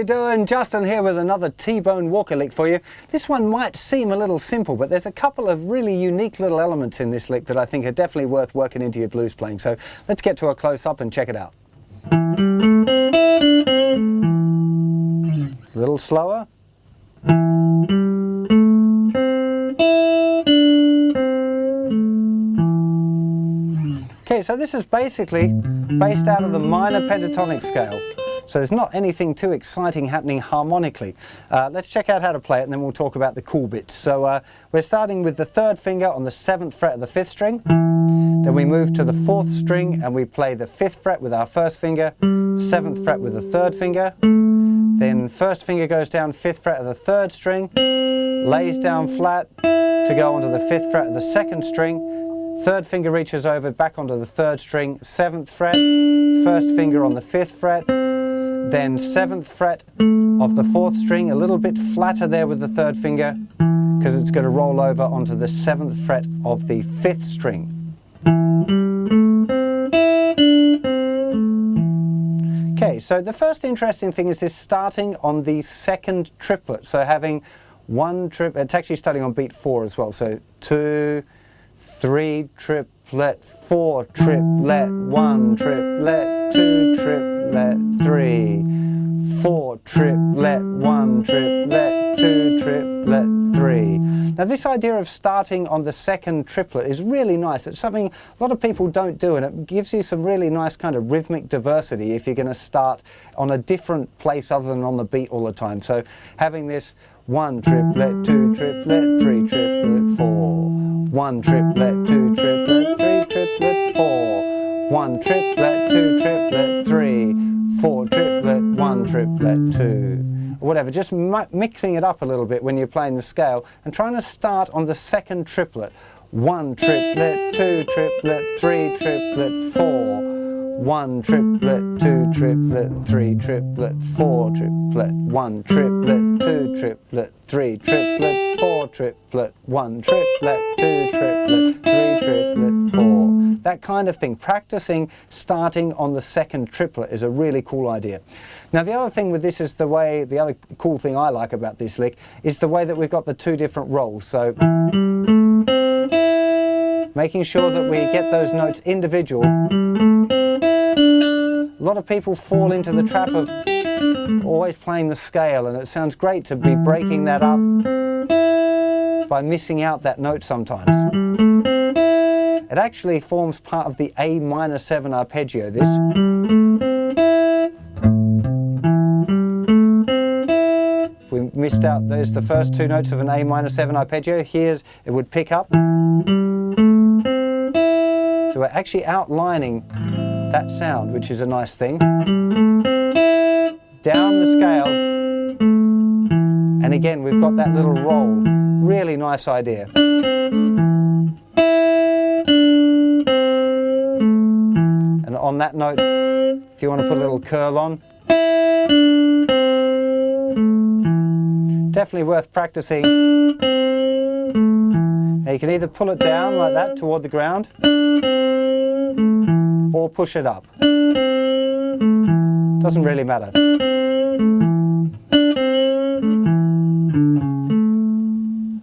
you doing? Justin here with another T-Bone Walker lick for you. This one might seem a little simple, but there's a couple of really unique little elements in this lick that I think are definitely worth working into your blues playing. So let's get to a close-up and check it out. A little slower. Okay, so this is basically based out of the minor pentatonic scale. So there's not anything too exciting happening harmonically. Let's check out how to play it and then we'll talk about the cool bits. So we're starting with the 3rd finger on the 7th fret of the 5th string. Then we move to the 4th string and we play the 5th fret with our 1st finger, 7th fret with the 3rd finger. Then 1st finger goes down 5th fret of the 3rd string, lays down flat to go onto the 5th fret of the 2nd string. 3rd finger reaches over back onto the 3rd string, 7th fret, 1st finger on the 5th fret, then 7th fret of the 4th string, a little bit flatter there with the 3rd finger because it's going to roll over onto the 7th fret of the 5th string. Okay, so the first interesting thing is this starting on the 2nd triplet, so having one triplet, it's actually starting on beat 4 as well, so 2, 3 triplet, 4 triplet, 1 triplet, 2 triplet, 3, 4 triplet, 1 triplet, 2 triplet, 3. Now this idea of starting on the 2nd triplet is really nice. It's something a lot of people don't do, and it gives you some really nice kind of rhythmic diversity if you're going to start on a different place other than on the beat all the time. So having this 1 triplet, 2 triplet, 3 triplet, 4. 1 triplet, 2 triplet, 3 triplet, 4. 1 triplet, 2 triplet, 3. 4 triplet, 1 triplet, 2. Whatever, just mixing it up a little bit when you're playing the scale and trying to start on the 2nd triplet. 1 triplet, 2 triplet, 3 triplet, 4. 1 triplet, 2 triplet, 3 triplet, 4 triplet, 1 triplet, 2 triplet, 3 triplet, 4 triplet, 1 triplet, 2 triplet, 3 triplet, 4. That kind of thing. Practicing starting on the 2nd triplet is a really cool idea. Now the other thing with this is the other cool thing I like about this lick is the way that we've got the 2 different rolls. So making sure that we get those notes individual. A lot of people fall into the trap of always playing the scale, and it sounds great to be breaking that up by missing out that note sometimes. It actually forms part of the A minor 7 arpeggio, this. If we missed out the first 2 notes of an A minor 7 arpeggio, it would pick up. So we're actually outlining that sound, which is a nice thing. Down the scale, and again we've got that little roll. Really nice idea. And on that note, if you want to put a little curl on, definitely worth practicing. Now you can either pull it down like that toward the ground, or push it up. Doesn't really matter.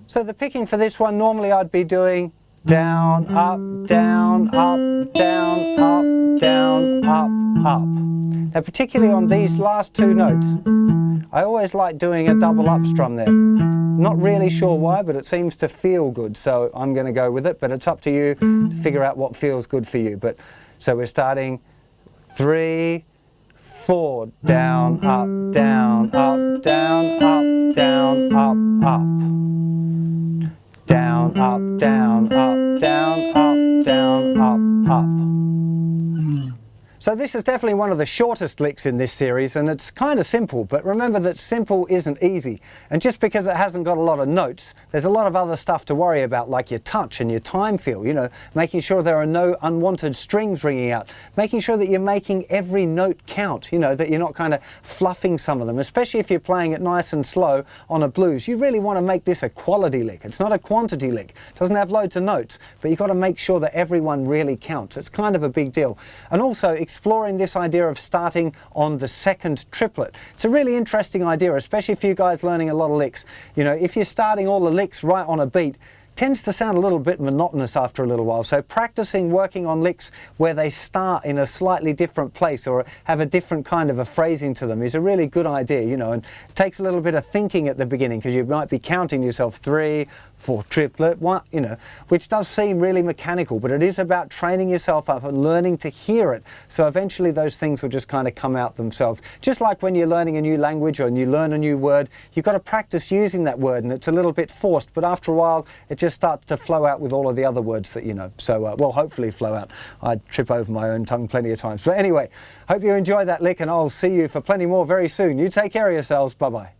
So the picking for this one, normally I'd be doing down, up, down, up, down, up, down, up, up. Now particularly on these last 2 notes, I always like doing a double up strum there. Not really sure why, but it seems to feel good, so I'm going to go with it, but it's up to you to figure out what feels good for you. So we're starting 3, 4, down, up, down, up, down, up, down, up, up. Down, up, down, up, down, up, down, up, up. So this is definitely one of the shortest licks in this series, and it's kind of simple, but remember that simple isn't easy. And just because it hasn't got a lot of notes, there's a lot of other stuff to worry about, like your touch and your time feel, you know, making sure there are no unwanted strings ringing out, making sure that you're making every note count, you know, that you're not kind of fluffing some of them, especially if you're playing it nice and slow on a blues. You really want to make this a quality lick. It's not a quantity lick. It doesn't have loads of notes, but you've got to make sure that everyone really counts. It's kind of a big deal. And also, exploring this idea of starting on the second triplet. It's a really interesting idea, especially for you guys learning a lot of licks. You know, if you're starting all the licks right on a beat, tends to sound a little bit monotonous after a little while. So practicing working on licks where they start in a slightly different place or have a different kind of a phrasing to them is a really good idea, you know, and it takes a little bit of thinking at the beginning because you might be counting yourself 3, 4 triplet, 1, you know, which does seem really mechanical, but it is about training yourself up and learning to hear it. So eventually those things will just kind of come out themselves. Just like when you're learning a new language or you learn a new word, you've got to practice using that word and it's a little bit forced, but after a while it just starts to flow out with all of the other words that you know. So, well, hopefully flow out. I trip over my own tongue plenty of times. But anyway, hope you enjoy that lick and I'll see you for plenty more very soon. You take care of yourselves. Bye-bye.